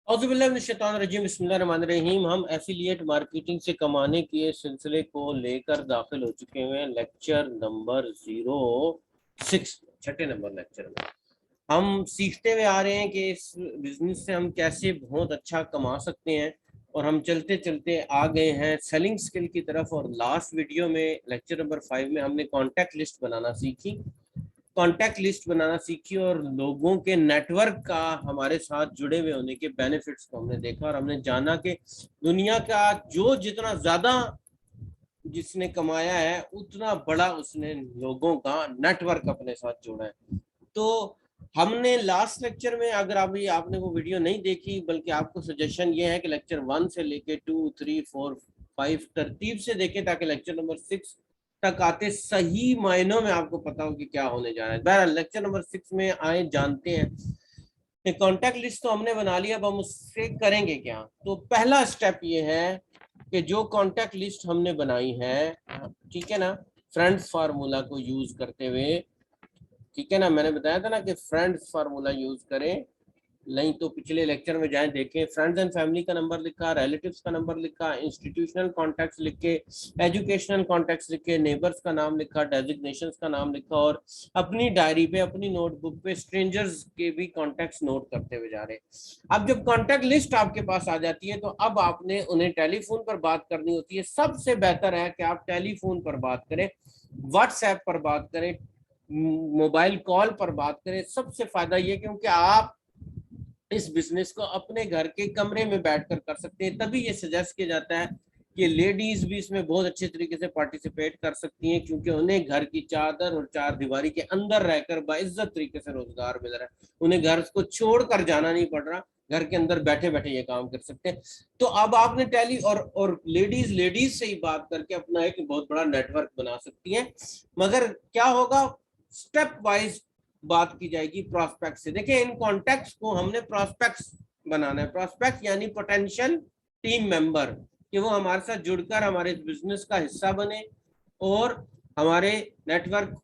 बिस्मिल्लाहिर्रहमानिर्रहीम। हम affiliate marketing से कमाने के सिलसिले को लेकर दाखिल हो चुके हैं लेक्चर नंबर 06, छठे नंबर लेक्चर में। हम सीखते हुए आ रहे हैं कि इस बिजनेस से हम कैसे बहुत अच्छा कमा सकते हैं, और हम चलते चलते आ गए हैं सेलिंग स्किल की तरफ। और लास्ट वीडियो में लेक्चर नंबर 5 में हमने कॉन्टैक्ट लिस्ट बनाना सीखी, कॉन्टैक्ट लिस्ट बनाना सीखी, और लोगों के नेटवर्क का हमारे साथ जुड़े हुए होने के बेनिफिट्स को हमने देखा। और हमने जाना कि दुनिया का जो जितना ज्यादा जिसने कमाया है उतना बड़ा उसने लोगों का नेटवर्क अपने साथ जोड़ा है। तो हमने लास्ट लेक्चर में, अगर अभी आपने वो वीडियो नहीं देखी, बल्कि आपको सजेशन ये है कि लेक्चर 1 से लेके 2, 3, 4, 5 तरतीब से देखें, ताकि लेक्चर नंबर 6 तक आते सही मायनों में आपको पता हो कि क्या होने जा रहा है। बहरहाल लेक्चर नंबर 6 में आए जानते हैं कि कॉन्टैक्ट लिस्ट तो हमने बना लिया, अब हम उससे करेंगे क्या। तो पहला स्टेप ये है कि जो कॉन्टैक्ट लिस्ट हमने बनाई है, ठीक है ना, फ्रेंड्स फार्मूला को यूज करते हुए, ठीक है ना, मैंने बताया था ना कि फ्रेंड्स फार्मूला यूज करें, नहीं तो पिछले लेक्चर में जाएं देखें। फ्रेंड्स एंड फैमिली का नंबर लिखा, रिलेटिव्स का नंबर लिखा, इंस्टीट्यूशनल कॉन्टैक्ट्स लिख के, एजुकेशनल कॉन्टैक्ट्स लिख के, नेबर्स का नाम लिखा, डेजिग्नेशंस का नाम लिखा, और अपनी डायरी पे, अपनी नोटबुक पे स्ट्रेंजर्स के भी कॉन्टैक्ट्स नोट करते हुए जा रहे हैं। अब जब कॉन्टैक्ट लिस्ट आपके पास आ जाती है, तो अब आपने उन्हें टेलीफोन पर बात करनी होती है। सबसे बेहतर है कि आप टेलीफोन पर बात करें, व्हाट्सएप पर बात करें, मोबाइल कॉल पर बात करें। सबसे फायदा ये, क्योंकि आप इस बिजनेस को अपने घर के कमरे में बैठकर कर सकते हैं। तभी ये सजेस्ट किया जाता है कि लेडीज भी इसमें बहुत अच्छे तरीके से पार्टिसिपेट कर सकती हैं, क्योंकि उन्हें घर की चादर और चार दीवारी के अंदर रहकर बाइज्जत तरीके से रोजगार मिल रहा है। उन्हें घर को छोड़कर जाना नहीं पड़ रहा, घर के अंदर बैठे बैठे ये काम कर सकते हैं। तो अब आपने टेली और लेडीज से ही बात करके अपना एक बहुत बड़ा नेटवर्क बना सकती हैं। मगर क्या होगा, स्टेप वाइज बात की जाएगी प्रोस्पेक्ट से। देखिए, इन कॉन्टेक्ट्स को हमने प्रोस्पेक्ट्स बनाना है। प्रोस्पेक्ट यानी पोटेंशियल टीम मेंबर, कि वो हमारे साथ जुड़कर हमारे बिजनेस का हिस्सा बने, और हमारे नेटवर्क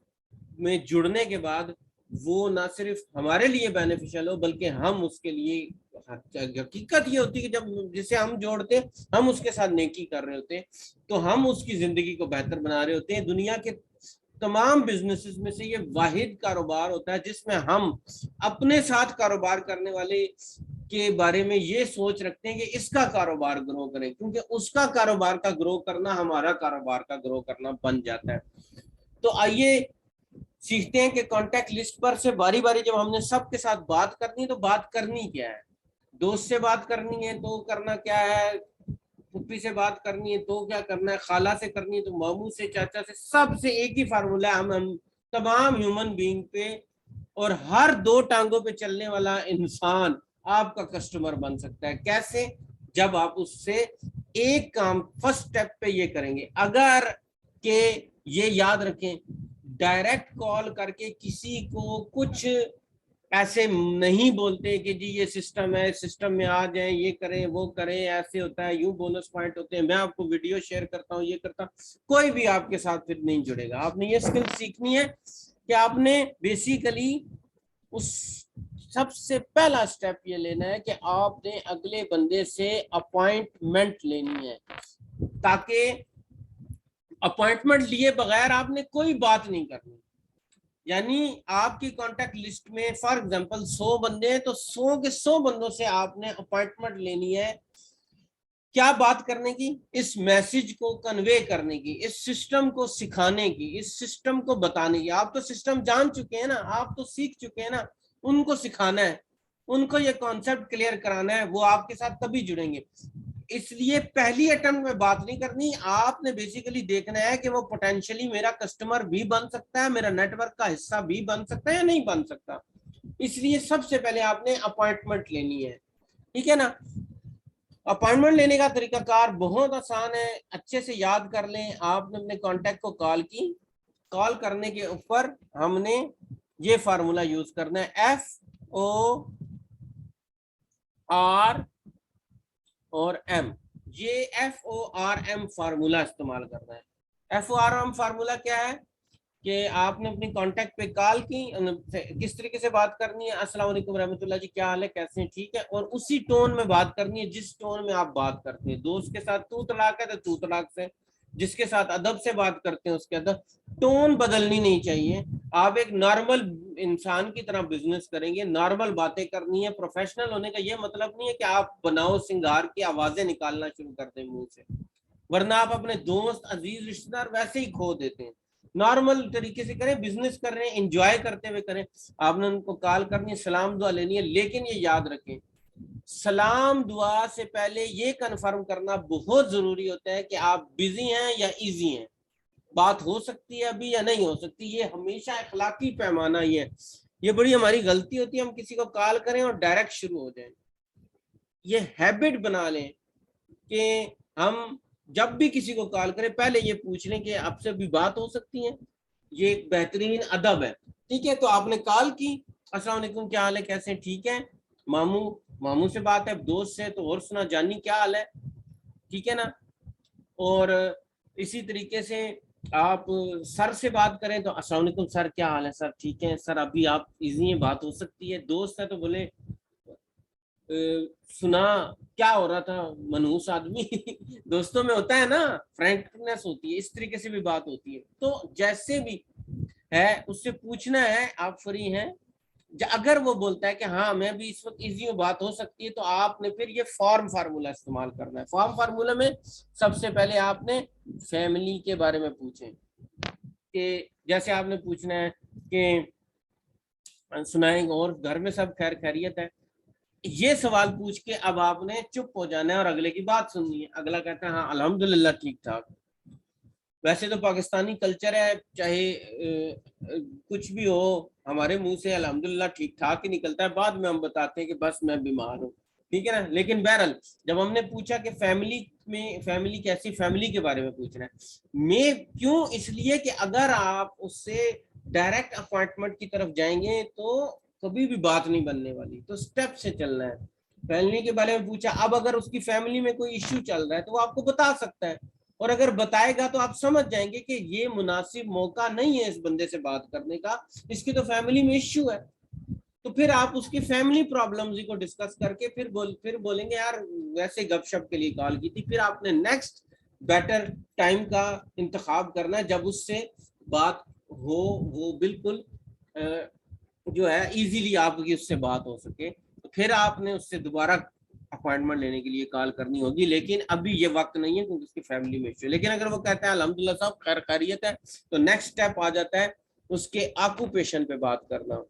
में जुड़ने के बाद वो ना सिर्फ हमारे लिए बेनिफिशियल हो, बल्कि हम उसके लिए, हकीकत ये होती है कि जब जिसे हम जोड़ते हैं, हम उसके साथ नेकी कर रहे होते हैं, तो हम उसकी जिंदगी को बेहतर बना रहे होते हैं। दुनिया के तमाम बिजनेसेस में से ये वाहिद कारोबार होता है जिसमें हम अपने साथ कारोबार करने वाले के बारे में ये सोच रखते हैं कि इसका कारोबार ग्रो करें, क्योंकि उसका कारोबार का ग्रो करना हमारा कारोबार का ग्रो करना बन जाता है। तो आइए सीखते हैं कि कॉन्टैक्ट लिस्ट पर से बारी बारी जब हमने सबके साथ बात करनी है, तो बात करनी क्या है। दोस्त से बात करनी है तो करना क्या है, पुप्पी से बात करनी है तो क्या करना है, खाला से करनी है तो मामू से, चाचा से, सबसे एक ही फार्मूला है। हम तमाम ह्यूमन बीइंग पे और हर दो टांगों पे चलने वाला इंसान आपका कस्टमर बन सकता है। कैसे? जब आप उससे एक काम फर्स्ट स्टेप पे ये करेंगे, अगर के ये याद रखें, डायरेक्ट कॉल करके किसी को कुछ ऐसे नहीं बोलते कि जी ये सिस्टम है, सिस्टम में आ जाए, ये करें वो करें, ऐसे होता है, यूं बोनस पॉइंट होते हैं, मैं आपको वीडियो शेयर करता हूँ, ये करता हूँ, कोई भी आपके साथ फिर नहीं जुड़ेगा। आपने ये स्किल सीखनी है कि आपने बेसिकली उस सबसे पहला स्टेप ये लेना है कि आपने अगले बंदे से अपॉइंटमेंट लेनी है, ताकि अपॉइंटमेंट लिए बगैर आपने कोई बात नहीं करनी। यानी आपकी कॉन्टैक्ट लिस्ट में फॉर एग्जांपल 100 बंदे हैं, तो 100 के 100 बंदों से आपने अपॉइंटमेंट लेनी है। क्या बात करने की? इस मैसेज को कन्वे करने की, इस सिस्टम को सिखाने की, इस सिस्टम को बताने की। आप तो सिस्टम जान चुके हैं ना, आप तो सीख चुके हैं ना, उनको सिखाना है, उनको ये कॉन्सेप्ट क्लियर कराना है, वो आपके साथ तभी जुड़ेंगे। इसलिए पहली अटेम्प्ट में बात नहीं करनी, आपने बेसिकली देखना है कि वो पोटेंशियली मेरा कस्टमर भी बन सकता है, मेरा नेटवर्क का हिस्सा भी बन सकता है या नहीं बन सकता। इसलिए सबसे पहले आपने अपॉइंटमेंट लेनी है, ठीक है ना। अपॉइंटमेंट लेने का तरीकाकार बहुत आसान है, अच्छे से याद कर लें। आपने अपने कांटेक्ट को कॉल की, कॉल करने के ऊपर हमने ये फार्मूला यूज करना है, FOR और M। ये FORM फार्मूला इस्तेमाल करना है। FORM फार्मूला क्या है? कि आपने अपनी कांटेक्ट पे कॉल की, किस तरीके से बात करनी है, अस्सलाम वालेकुम रहमतुल्लाह जी, क्या हाल है, कैसे हैं, ठीक है, और उसी टोन में बात करनी है जिस टोन में आप बात करते हैं। दोस्त के साथ तू तलाक है तो तू तलाक से, जिसके साथ अदब से बात करते हैं उसके अदब, टोन बदलनी नहीं चाहिए। आप एक नॉर्मल इंसान की तरह बिजनेस करेंगे, नॉर्मल बातें करनी है। प्रोफेशनल होने का ये मतलब नहीं है कि आप बनाओ सिंगार की आवाजें निकालना शुरू कर दें मुंह से, वरना आप अपने दोस्त अजीज रिश्तेदार वैसे ही खो देते हैं। नॉर्मल तरीके से करें, बिजनेस कर रहे हैं एंजॉय करते हुए करें। आपने उनको कॉल करनी है, सलाम दुआ लेनी है, लेकिन ये याद रखें, सलाम दुआ से पहले ये कंफर्म करना बहुत जरूरी होता है कि आप बिजी हैं या इजी हैं, बात हो सकती है अभी या नहीं हो सकती। ये हमेशा अखलाकी पैमाना ही है। ये बड़ी हमारी गलती होती है, हम किसी को कॉल करें और डायरेक्ट शुरू हो जाए। ये हैबिट बना लें कि हम जब भी किसी को कॉल करें पहले ये पूछ लें कि आपसे भी बात हो सकती है। ये एक बेहतरीन अदब है। ठीक है, तो आपने कॉल की, अस्सलाम वालेकुम, क्या हाल है, कैसे हैं, ठीक है, मामू, मामू से बात है, दोस्त से तो और सुना, जानी क्या हाल है, ठीक है ना। और इसी तरीके से आप सर से बात करें तो अस्सलाम वालेकुम सर, क्या हाल है सर, ठीक है सर, अभी आप इजी हैं, बात हो सकती है। दोस्त है तो बोले सुना क्या हो रहा था, मनहूस आदमी दोस्तों में होता है ना, फ्रैंकनेस होती है, इस तरीके से भी बात होती है। तो जैसे भी है उससे पूछना है आप फ्री हैं। अगर वो बोलता है कि हाँ मैं भी इस वक्त इजी हूँ, बात हो सकती है, तो आपने फिर ये फॉर्म फार्मूला इस्तेमाल करना है। फॉर्म फार्मूला में सबसे पहले आपने फैमिली के बारे में पूछें, कि जैसे आपने पूछना है कि सुनाएंगे और घर में सब खैर खैरियत है, ये सवाल पूछ के अब आपने चुप हो जाना है और अगले की बात सुननी है। अगला कहता है हाँ अल्हम्दुलिल्लाह ठीक ठाक। वैसे तो पाकिस्तानी कल्चर है, चाहे कुछ भी हो, हमारे मुंह से अल्हम्दुलिल्लाह ठीक ठाक ही निकलता है, बाद में हम बताते हैं कि बस मैं बीमार हूँ, ठीक है ना। लेकिन बहरहाल जब हमने पूछा कि फैमिली में, फैमिली कैसी, फैमिली के बारे में पूछना है, मैं क्यों, इसलिए कि अगर आप उससे डायरेक्ट अपॉइंटमेंट की तरफ जाएंगे तो कभी भी बात नहीं बनने वाली। तो स्टेप से चलना है। फैमिली के बारे में पूछा, अब अगर उसकी फैमिली में कोई इश्यू चल रहा है तो वो आपको बता सकता है, और अगर बताएगा तो आप समझ जाएंगे कि ये मुनासिब मौका नहीं है इस बंदे से बात करने का, इसकी तो फैमिली में इश्यू है। तो फिर आप उसकी फैमिली प्रॉब्लम्स को डिस्कस करके फिर बोलेंगे यार वैसे गपशप के लिए कॉल की थी। फिर आपने नेक्स्ट बेटर टाइम का इंतखाब करना है जब उससे बात हो, वो बिल्कुल जो है इजीली आपकी उससे बात हो सके। तो फिर आपने उससे दोबारा अपॉइंटमेंट लेने के लिए कॉल करनी होगी, लेकिन अभी ये वक्त नहीं है क्योंकि उसकी फैमिली में इश्यू है। लेकिन अगर वो कहता है अल्हम्दुलिल्लाह साहब खैर खैरियत है, तो नेक्स्ट स्टेप आ जाता है उसके ऑक्यूपेशन पे बात करना।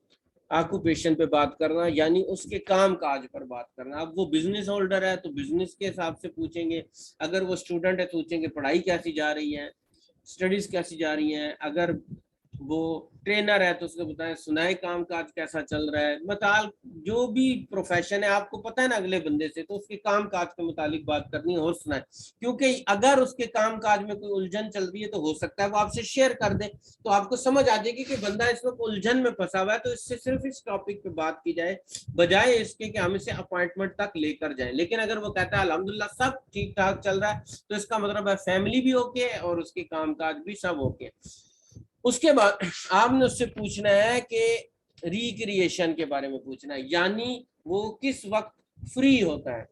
ऑक्यूपेशन पे बात करना यानी उसके काम काज पर बात करना। अब वो बिजनेस होल्डर है तो बिजनेस के हिसाब से पूछेंगे, अगर वो स्टूडेंट है तो पूछेंगे पढ़ाई कैसी जा रही है, स्टडीज कैसी जा रही हैं, अगर वो ट्रेनर है तो उसको बताएं सुनाए काम काज कैसा चल रहा है। मतलब जो भी प्रोफेशन है आपको पता है ना अगले बंदे से, तो उसके काम काज के मुतालिक बात करनी है और सुनाए। क्योंकि अगर उसके काम काज में कोई उलझन चल रही है तो हो सकता है वो आपसे शेयर कर दे, तो आपको समझ आ जाएगी कि बंदा इस वक्त उलझन में फंसा हुआ है, तो इससे सिर्फ इस टॉपिक पे बात की जाए बजाय इसके कि हम इसे अपॉइंटमेंट तक लेकर जाए। लेकिन अगर वो कहता है अल्हम्दुलिल्लाह सब ठीक ठाक चल रहा है, तो इसका मतलब है फैमिली भी ओके है और उसके काम काज भी सब ओके। उसके बाद आपने उससे पूछना है कि रिक्रिएशन के बारे में पूछना है, यानी वो किस वक्त फ्री होता है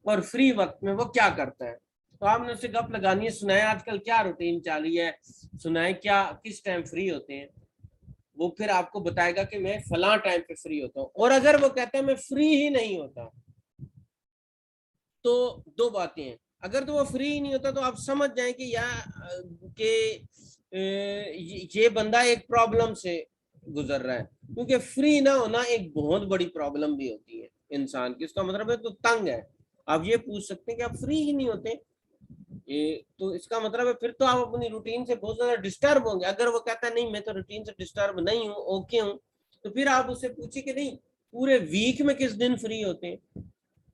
और फ्री वक्त में वो क्या करता है। तो आपने उससे गप लगानी है, सुनाए आजकल क्या रूटीन चल रही है, सुनाए क्या किस टाइम फ्री होते हैं। वो फिर आपको बताएगा कि मैं फला टाइम पे फ्री होता हूँ। और अगर वो कहता है मैं फ्री ही नहीं होता, तो दो बातें हैं, अगर तो वो फ्री ही नहीं होता तो आप समझ जाए कि कि ये बंदा एक प्रॉब्लम से गुजर रहा है। क्योंकि फ्री ना होना एक बहुत बड़ी प्रॉब्लम भी होती है इंसान की, इसका मतलब है तो तंग है। आप ये पूछ सकते हैं कि आप फ्री ही नहीं होते, ये तो इसका मतलब है फिर तो आप अपनी रूटीन से बहुत ज्यादा डिस्टर्ब होंगे। अगर वो कहता है नहीं मैं तो रूटीन से डिस्टर्ब नहीं हूँ, ओके हूँ, तो फिर आप उससे पूछिए कि नहीं पूरे वीक में किस दिन फ्री होते हैं।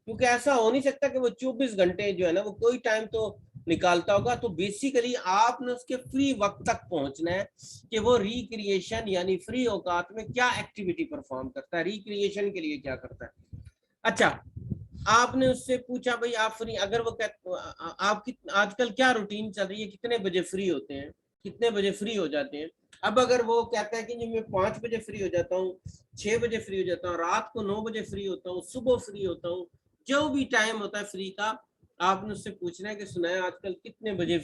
क्योंकि ऐसा हो नहीं सकता कि वो 24 घंटे जो है ना वो कोई टाइम तो निकालता होगा। तो बेसिकली आपने उसके फ्री वक्त तक पहुंचना है कि वो रिक्रिएशन यानी फ्री औकात में क्या एक्टिविटी परफॉर्म करता है, रिक्रिएशन के लिए क्या करता है। अच्छा, आपने उससे पूछा भाई आप फ्री, अगर वो कहते आपकी आजकल क्या रूटीन चल रही है, कितने बजे फ्री होते हैं, कितने बजे फ्री हो जाते हैं। अब अगर वो कहता है कि जी मैं 5 बजे फ्री हो जाता हूँ, 6 बजे फ्री हो जाता हूँ, रात को 9 बजे फ्री होता हूँ, सुबह फ्री होता हूँ, जो भी टाइम होता है फ्री का, आपने उससे पूछना है कि सुनाए आजकल कितने बजे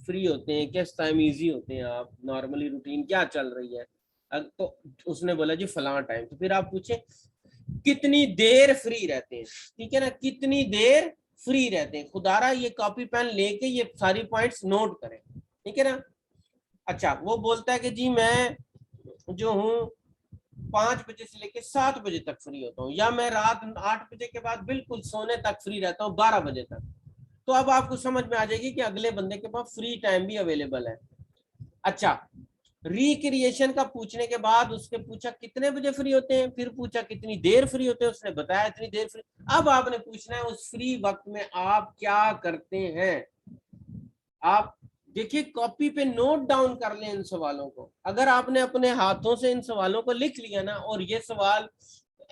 फ्री होते हैं, किस टाइम इजी होते हैं, आप नॉर्मली रूटीन क्या चल रही है। तो उसने बोला जी फलां टाइम। तो फिर आप पूछे कितनी देर फ्री रहते हैं, ठीक है ना, कितनी देर फ्री रहते हैं। खुदारा ये कॉपी पेन लेके ये सारी पॉइंट्स नोट करें, ठीक है ना। अच्छा, वो बोलता है कि जी मैं जो हूँ 5 बजे से लेके 7 बजे तक फ्री होता हूँ, या मैं रात 8 बजे के बाद बिल्कुल सोने तक फ्री रहता हूँ 12 बजे तक। तो अब आपको समझ में आ जाएगी कि अगले बंदे के पास फ्री टाइम भी अवेलेबल है। अच्छा, रिक्रिएशन का पूछने के बाद उसने पूछा कितने बजे फ्री होते हैं, फिर पूछा कितनी देर फ्री होते हैं, उसने बताया इतनी देर फ्री। अब आपने पूछना है उस फ्री वक्त में आप क्या करते हैं। आप देखिए कॉपी पे नोट डाउन कर लें इन सवालों को। अगर आपने अपने हाथों से इन सवालों को लिख लिया ना और ये सवाल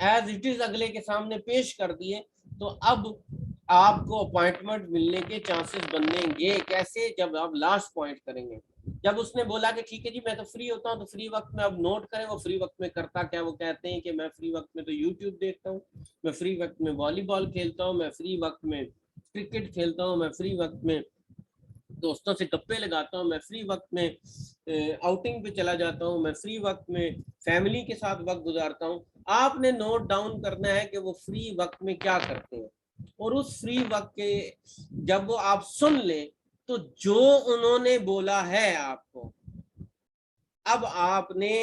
एज इट इज अगले के सामने पेश कर दिए, तो अब आपको अपॉइंटमेंट मिलने के चांसेस बनेंगे। कैसे? जब आप लास्ट पॉइंट करेंगे। जब उसने बोला कि ठीक है जी मैं तो फ्री होता हूँ, तो फ्री वक्त में अब नोट करें वो फ्री वक्त में करता क्या। वो कहते हैं कि मैं फ्री वक्त में तो यूट्यूब देखता हूँ, मैं फ्री वक्त में वॉलीबॉल खेलता हूँ, मैं फ्री वक्त में क्रिकेट खेलता हूँ, मैं फ्री वक्त में दोस्तों से गप्पे लगाता हूँ, मैं फ्री वक्त में आउटिंग पे चला जाता हूँ, मैं फ्री वक्त में फैमिली के साथ वक्त गुजारता हूँ। आपने नोट डाउन करना है कि वो फ्री वक्त में क्या करते हैं। और उस फ्री वक्त के जब वो आप सुन ले, तो जो उन्होंने बोला है आपको, अब आपने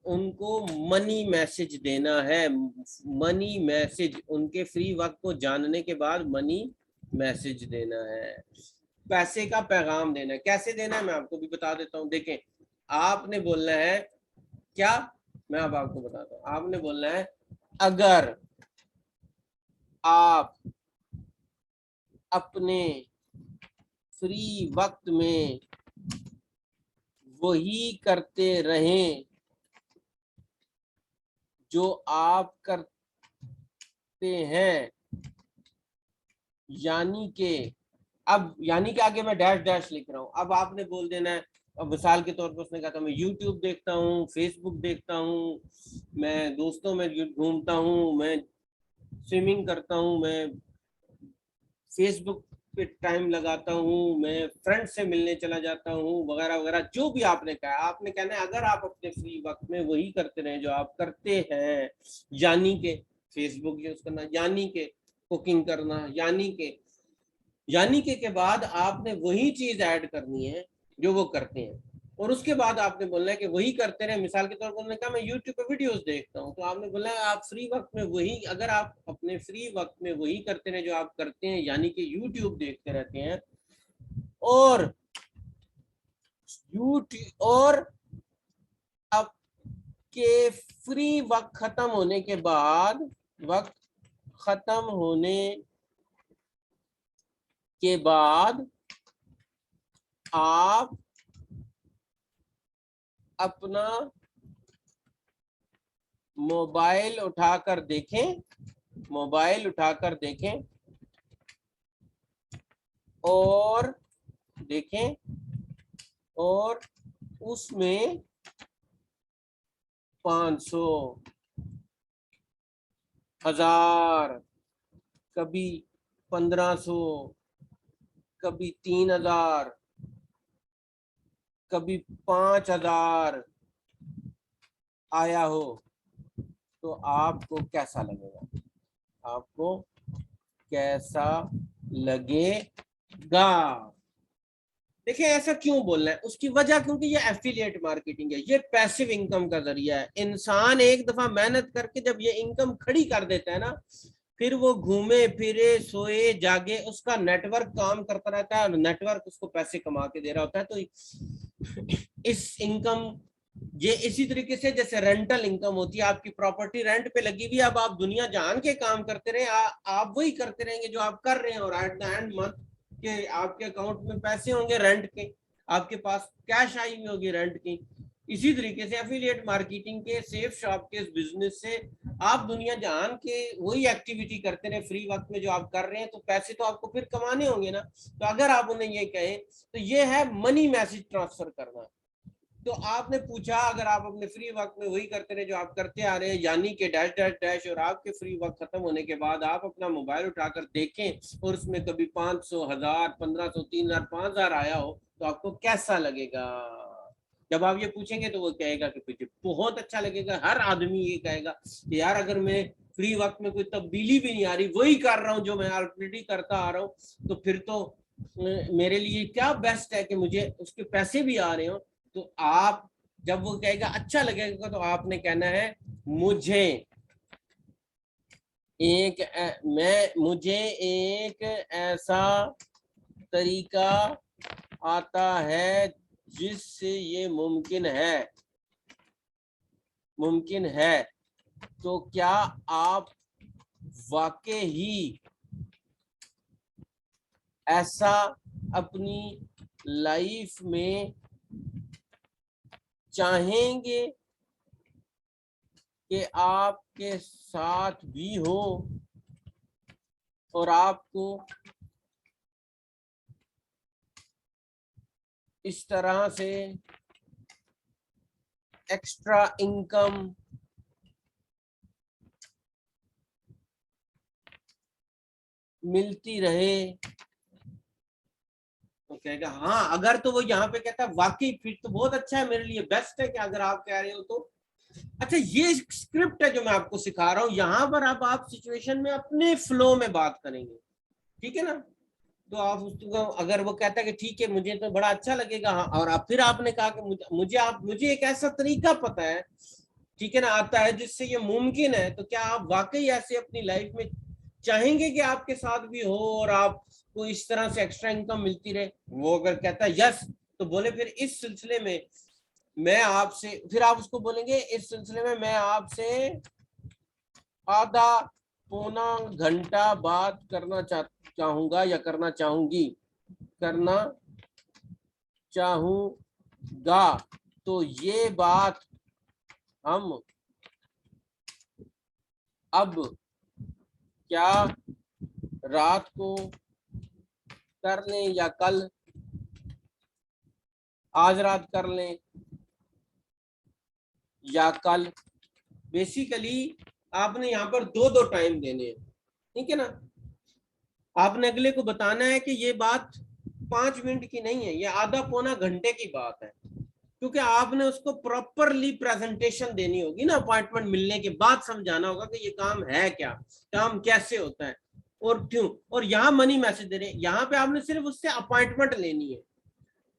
उनको मनी मैसेज देना है। मनी मैसेज, उनके फ्री वक्त को जानने के बाद मनी मैसेज देना है, पैसे का पैगाम देना है। कैसे देना है मैं आपको भी बता देता हूँ। देखें, आपने बोलना है क्या, मैं अब आपको बताता हूँ। आपने बोलना है अगर आप अपने फ्री वक्त में वही करते रहें जो आप करते हैं, यानी के, अब यानी कि आगे मैं डैश डैश लिख रहा हूं। अब आपने बोल देना है, अब मिसाल के तौर पर उसने कहा था मैं यूट्यूब देखता हूँ, फेसबुक देखता हूँ, मैं दोस्तों में घूमता हूँ, मैं स्विमिंग करता हूँ, मैं फेसबुक पे टाइम लगाता हूँ, मैं फ्रेंड से मिलने चला जाता हूँ, वगैरह वगैरह जो भी आपने कहा। आपने कहना है अगर आप अपने फ्री वक्त में वही करते रहे जो आप करते हैं, यानी के फेसबुक यूज करना, यानी के कुकिंग करना, यानी के बाद आपने वही चीज ऐड करनी है जो वो करते हैं। और उसके बाद आपने बोलना है कि वही करते रहे। मिसाल के तौर पर उन्होंने कहा मैं यूट्यूब पे वीडियोस देखता हूँ, तो आपने बोलना है आप फ्री वक्त में वही, अगर आप अपने फ्री वक्त में वही करते रहे जो आप करते हैं, यानी कि यूट्यूब देखते रहते हैं, और यूट्यूब और आपके फ्री वक्त खत्म होने के बाद, वक्त खत्म होने के बाद आप अपना मोबाइल उठाकर देखें, मोबाइल उठाकर देखें और देखें और उसमें 500, 1000, कभी 1500, कभी 3000, कभी 5000 आया हो, तो आपको कैसा लगेगा? आपको कैसा लगेगा? देखिए ऐसा क्यों बोलना है, उसकी वजह क्योंकि ये एफिलिएट मार्केटिंग है, ये पैसिव इनकम का जरिया है। इंसान एक दफा मेहनत करके जब ये इनकम खड़ी कर देता है ना, फिर वो घूमे फिरे सोए जागे उसका नेटवर्क काम करता रहता है और नेटवर्क उसको पैसे कमा के दे रहा होता है। तो इस इनकम, ये इसी तरीके से जैसे रेंटल इनकम होती है, आपकी प्रॉपर्टी रेंट पे लगी हुई, अब आप दुनिया जहान के काम करते रहे, आप वही करते रहेंगे जो आप कर रहे हैं, और एट द एंड मंथ के आपके अकाउंट में पैसे होंगे रेंट के, आपके पास कैश आई हुई होगी रेंट की। इसी तरीके से एफिलिएट मार्केटिंग के, सेफ शॉप के इस बिजनेस से आप दुनिया जहान के वही एक्टिविटी करते रहे फ्री वक्त में जो आप कर रहे हैं, तो पैसे तो आपको फिर कमाने होंगे ना। तो अगर आप उन्हें ये कहें, तो ये है मनी मैसेज ट्रांसफर करना। तो आपने पूछा, अगर आप अपने फ्री वक्त में वही करते रहे जो आप करते आ रहे हैं, यानी कि डैश डैश डैश, और आपके फ्री वक्त खत्म होने के बाद आप अपना मोबाइल उठाकर देखें और उसमें कभी 500, 1000, 1500, 3000, 5000 आया हो, तो आपको कैसा लगेगा? जब आप ये पूछेंगे तो वो कहेगा कि मुझे बहुत अच्छा लगेगा। हर आदमी ये कहेगा कि यार अगर मैं फ्री वक्त में कोई तब्दीली भी नहीं आ रही, वही कर रहा हूँ जो मैं ऑलरेडी करता आ रहा हूँ, तो फिर तो मेरे लिए क्या बेस्ट है कि मुझे उसके पैसे भी आ रहे हो। तो आप जब वो कहेगा अच्छा लगेगा, तो आपने कहना है मुझे मुझे एक ऐसा तरीका आता है जिससे ये मुमकिन है। तो क्या आप वाकई ही ऐसा अपनी लाइफ में चाहेंगे कि आपके साथ भी हो और आपको इस तरह से एक्स्ट्रा इनकम मिलती रहे? तो कहेगा हाँ। अगर तो वो यहाँ पे कहता है वाकई फिर तो बहुत अच्छा है, मेरे लिए बेस्ट है कि अगर आप कह रहे हो तो। अच्छा, ये स्क्रिप्ट है जो मैं आपको सिखा रहा हूँ, यहाँ पर अब आप सिचुएशन में अपने फ्लो में बात करेंगे, ठीक है ना? तो आप उसको, अगर वो कहता है कि ठीक है मुझे तो बड़ा अच्छा लगेगा, हाँ, और आप फिर आपने कहा कि मुझे एक ऐसा तरीका पता है, ठीक है ना, आता है जिससे ये मुमकिन है, तो क्या आप वाकई ऐसे अपनी लाइफ में चाहेंगे कि आपके साथ भी हो और आपको इस तरह से एक्स्ट्रा इनकम मिलती रहे? वो अगर कहता है यस, तो बोले फिर इस सिलसिले में मैं आपसे, फिर आप उसको बोलेंगे इस सिलसिले में मैं आपसे आधा पौना घंटा बात करना चाहूंगा या करना चाहूंगी, करना चाहूंगा। तो ये बात हम अब क्या रात को कर लें या कल, आज रात कर लें या कल? बेसिकली आपने यहाँ पर दो दो टाइम देने हैं, ठीक है ना? आपने अगले को बताना है कि ये बात 5 मिनट की नहीं है, ये आधा पौना घंटे की बात है, क्योंकि आपने उसको प्रॉपरली प्रेजेंटेशन देनी होगी ना। अपॉइंटमेंट मिलने के बाद समझाना होगा कि ये काम है क्या, काम कैसे होता है और क्यों। और यहाँ मनी मैसेज दे रहे हैं, यहाँ पे आपने सिर्फ उससे अपॉइंटमेंट लेनी है,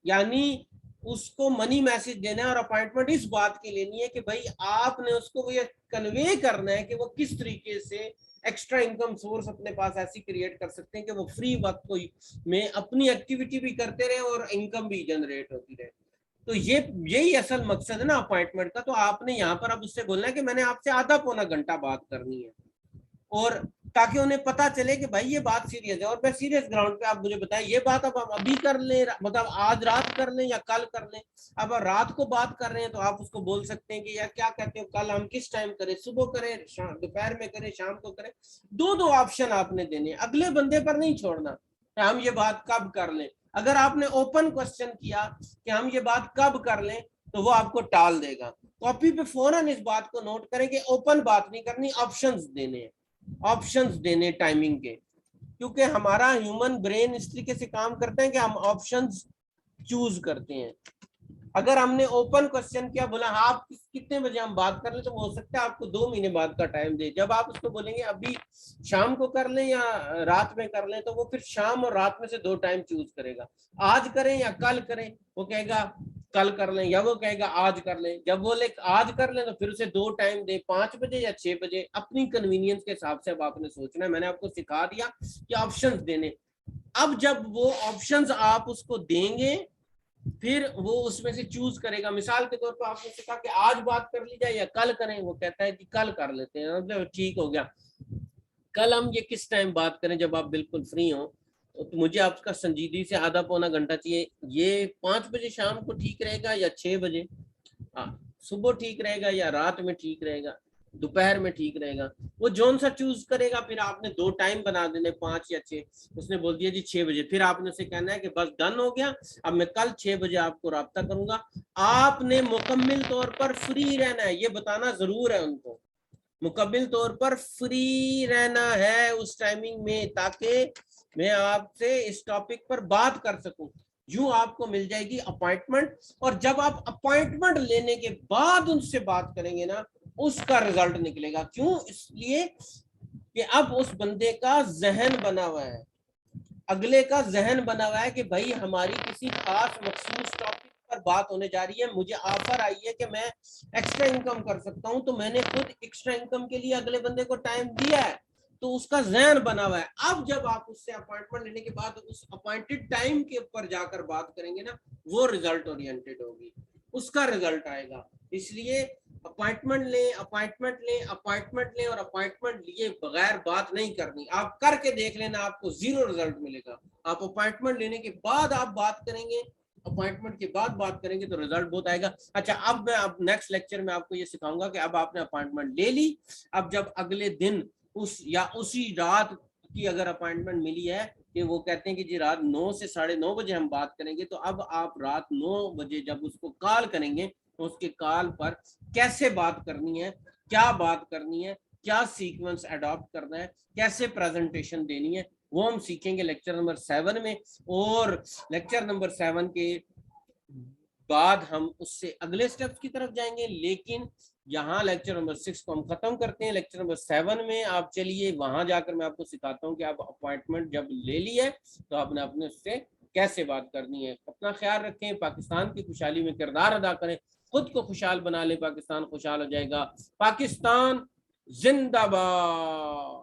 यानी उसको मनी मैसेज देना है। और अपॉइंटमेंट इस बात की लेनी है कि भाई आपने उसको ये कन्वे करना है कि वो किस तरीके से एक्स्ट्रा इनकम सोर्स अपने पास ऐसी क्रिएट कर सकते हैं कि वो फ्री वक्त को में अपनी एक्टिविटी भी करते रहे और इनकम भी जनरेट होती रहे। तो ये यही असल मकसद है ना अपॉइंटमेंट का। तो आपने यहाँ पर अब उससे बोलना है कि मैंने आपसे आधा पौना घंटा बात करनी है, और ताकि उन्हें पता चले कि भाई ये बात सीरियस है और मैं सीरियस ग्राउंड पे, आप मुझे बताएं ये बात अब हम अभी कर लें, मतलब आज रात कर लें या कल कर लें? अब रात को बात कर रहे हैं तो आप उसको बोल सकते हैं कि यार क्या कहते हो, कल हम किस टाइम करें, सुबह करें, दोपहर में करें, शाम को करें? दो दो ऑप्शन आपने देने, अगले बंदे पर नहीं छोड़ना कि हम ये बात कब कर लें। अगर आपने ओपन क्वेश्चन किया कि हम ये बात कब कर लें, तो वो आपको टाल देगा। कॉपी पे फौरन इस बात को नोट करें कि ओपन बात नहीं करनी, ऑप्शंस देने हैं, ऑप्शंस देने टाइमिंग के। क्योंकि हमारा ह्यूमन ब्रेन इस तरीके से काम करता है कि हम ऑप्शंस चूज करते हैं। अगर हमने ओपन क्वेश्चन किया, बोला हाँ आप कितने बजे हम बात कर ले, तो हो सकता है आपको 2 महीने बाद का टाइम दे। जब आप उसको बोलेंगे अभी शाम को कर लें या रात में कर लें, तो वो फिर शाम और रात में से 2 टाइम चूज करेगा, आज करें या कल करें। वो कहेगा कल कर लें, या वो कहेगा आज कर लें। जब बोले आज कर लें, तो फिर उसे 2 टाइम दे, 5 बजे या 6 बजे, अपनी कन्वीनियंस के हिसाब से अब आपने सोचना है। मैंने आपको सिखा दिया कि ऑप्शंस देने। अब जब वो ऑप्शंस आप उसको देंगे, फिर वो उसमें से चूज करेगा। मिसाल के तौर पर आपने कहा कि आज बात कर ली जाए या कल करें, वो कहता है कि कल कर लेते हैं, मतलब ठीक हो गया, कल हम ये किस टाइम बात करें जब आप बिल्कुल फ्री हो। तो मुझे आपका संजीदगी से आधा पौना घंटा चाहिए, ये 5 बजे शाम को ठीक रहेगा या 6 बजे, हाँ सुबह ठीक रहेगा या रात में ठीक रहेगा? दोपहर में ठीक रहेगा, वो जोन सा चूज करेगा। फिर आपने 2 टाइम बना देने, 5 या 6। उसने बोल दिया जी 6 बजे, फिर आपने उसे कहना है कि बस डन हो गया, अब मैं कल 6 बजे आपको राब्ता करूंगा। आपने मुकम्मल तौर पर फ्री रहना है, ये बताना जरूर है उनको, मुकम्मल तौर पर फ्री रहना है उस टाइमिंग में, ताकि मैं आपसे इस टॉपिक पर बात कर सकूं। यूं आपको मिल जाएगी अपॉइंटमेंट, और जब आप अपॉइंटमेंट लेने के बाद उनसे बात करेंगे ना, उसका रिजल्ट निकलेगा। क्यों? इसलिए कि अब उस बंदे का जहन बना हुआ है, अगले का जहन बना हुआ है कि भाई हमारी किसी खास मखसूस टॉपिक पर बात होने जा रही है, मुझे ऑफर आई है कि मैं एक्स्ट्रा इनकम कर सकता हूं, तो मैंने खुद एक्स्ट्रा इनकम के लिए अगले बंदे को टाइम दिया है, तो उसका जहन बना हुआ है। अब जब आप उससे अपॉइंटमेंट लेने के बाद उस अपॉइंटेड टाइम के ऊपर जाकर बात करेंगे ना, वो रिजल्ट ओरिएंटेड होगी, उसका रिजल्ट आएगा। इसलिए अपॉइंटमेंट लें, अपॉइंटमेंट लें, अपॉइंटमेंट लें, और अपॉइंटमेंट लिए बगैर बात नहीं करनी। आप करके देख लेना, आपको जीरो रिजल्ट मिलेगा। आप अपॉइंटमेंट लेने के बाद आप बात करेंगे, अपॉइंटमेंट के बाद बात करेंगे तो रिजल्ट बहुत आएगा। अच्छा, अब मैं अब नेक्स्ट लेक्चर में आपको ये सिखाऊंगा कि अब आपने अपॉइंटमेंट ले ली, अब जब अगले दिन उस या उसी रात की अगर अपॉइंटमेंट मिली है कि वो कहते हैं कि जी रात 9 से 9:30 बजे हम बात करेंगे, तो अब आप रात 9 बजे जब उसको कॉल करेंगे तो उसके कॉल पर कैसे बात करनी है, क्या बात करनी है, क्या सीक्वेंस अडॉप्ट करना है, कैसे प्रेजेंटेशन देनी है, वो हम सीखेंगे लेक्चर नंबर 7 में। और लेक्चर नंबर 7 के बाद हम उससे अगले स्टेप्स की तरफ जाएंगे। लेकिन यहाँ लेक्चर नंबर 6 को हम खत्म करते हैं। लेक्चर नंबर 7 में आप चलिए, वहां जाकर मैं आपको सिखाता हूँ कि आप अपॉइंटमेंट जब ले ली है तो आपने अपने उससे कैसे बात करनी है। अपना ख्याल रखें, पाकिस्तान की खुशहाली में किरदार अदा करें, खुद को खुशहाल बना ले, पाकिस्तान खुशहाल हो जाएगा। पाकिस्तान जिंदाबाद।